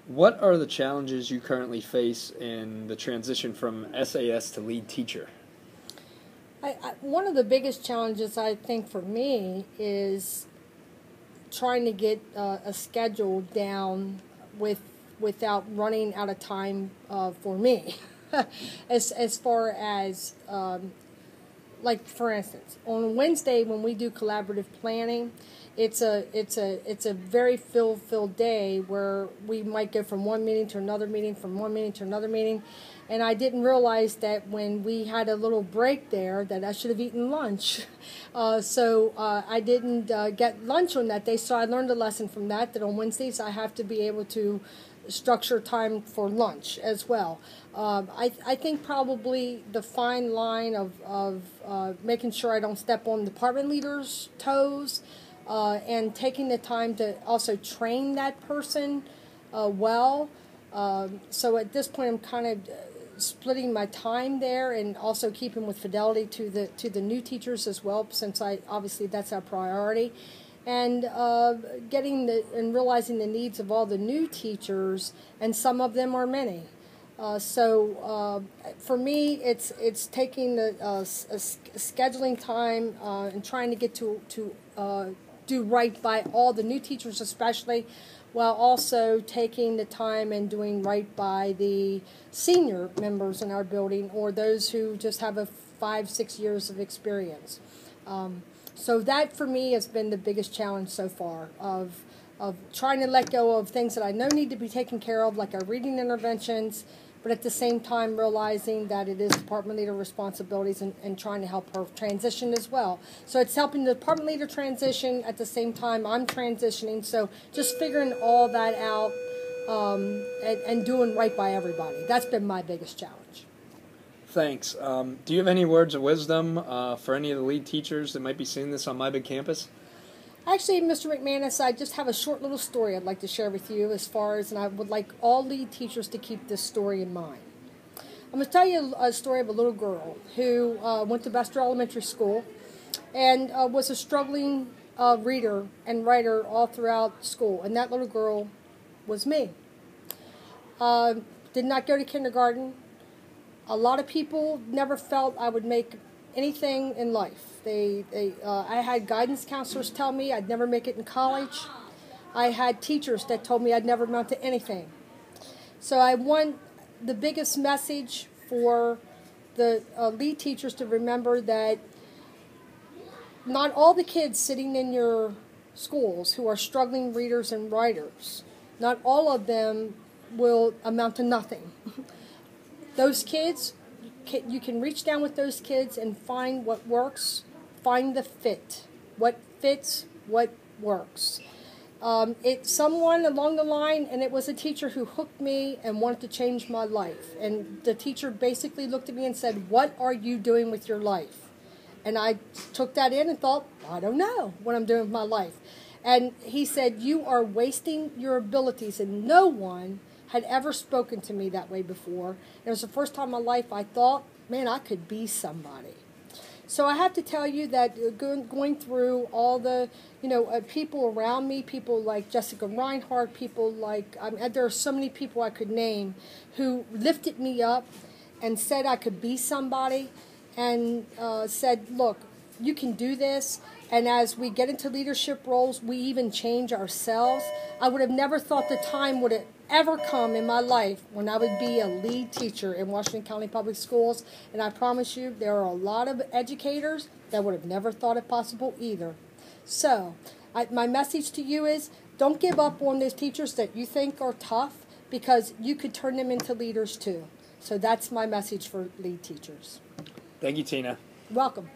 What are the challenges you currently face in the transition from SAS to lead teacher? One of the biggest challenges, I think, for me is trying to get a schedule down without running out of time for me. as far as like, for instance, on Wednesday when we do collaborative planning, it's a very filled day where we might go from one meeting to another meeting, from one meeting to another meeting, and I didn't realize that when we had a little break there that I should have eaten lunch. So I didn't get lunch on that day, so I learned a lesson from that on Wednesdays I have to be able to structure time for lunch as well. I think probably the fine line of making sure I don't step on department leaders' toes and taking the time to also train that person well. So at this point I'm kind of splitting my time there and also keeping with fidelity to the new teachers as well, since obviously that's our priority. And and realizing the needs of all the new teachers, and some of them are many. So for me, it's taking the scheduling time and trying to get to do right by all the new teachers especially, while also taking the time and doing right by the senior members in our building, or those who just have 5-6 years of experience. So that for me has been the biggest challenge so far, of trying to let go of things that I know need to be taken care of, like our reading interventions, but at the same time realizing that it is department leader responsibilities and trying to help her transition as well. So it's helping the department leader transition at the same time I'm transitioning. So just figuring all that out and doing right by everybody. That's been my biggest challenge. Thanks. Do you have any words of wisdom for any of the lead teachers that might be seeing this on My Big Campus? Actually, Mr. McManus, I just have a short little story I'd like to share with you and I would like all lead teachers to keep this story in mind. I'm going to tell you a story of a little girl who went to Bester Elementary School and was a struggling reader and writer all throughout school, and that little girl was me. Did not go to kindergarten. A lot of people never felt I would make anything in life. I had guidance counselors tell me I'd never make it in college. I had teachers that told me I'd never amount to anything. So I want the biggest message for the lead teachers to remember that not all the kids sitting in your schools who are struggling readers and writers, not all of them will amount to nothing. Those kids, you can reach down with those kids and find what works, find the fit, what fits, what works. It's someone along the line, and it was a teacher who hooked me and wanted to change my life. And the teacher basically looked at me and said, "What are you doing with your life?" And I took that in and thought, I don't know what I'm doing with my life. And he said, "You are wasting your abilities," and no one had ever spoken to me that way before. It was the first time in my life I thought, man, I could be somebody. So I have to tell you that going through all the, people around me, people like Jessica Reinhardt, people like, there are so many people I could name who lifted me up and said I could be somebody, and said, look, you can do this. And as we get into leadership roles, we even change ourselves. I would have never thought the time would have ever come in my life when I would be a lead teacher in Washington County Public Schools. And I promise you, there are a lot of educators that would have never thought it possible either. So my message to you is, don't give up on those teachers that you think are tough, because you could turn them into leaders too. So that's my message for lead teachers. Thank you, Tina. Welcome.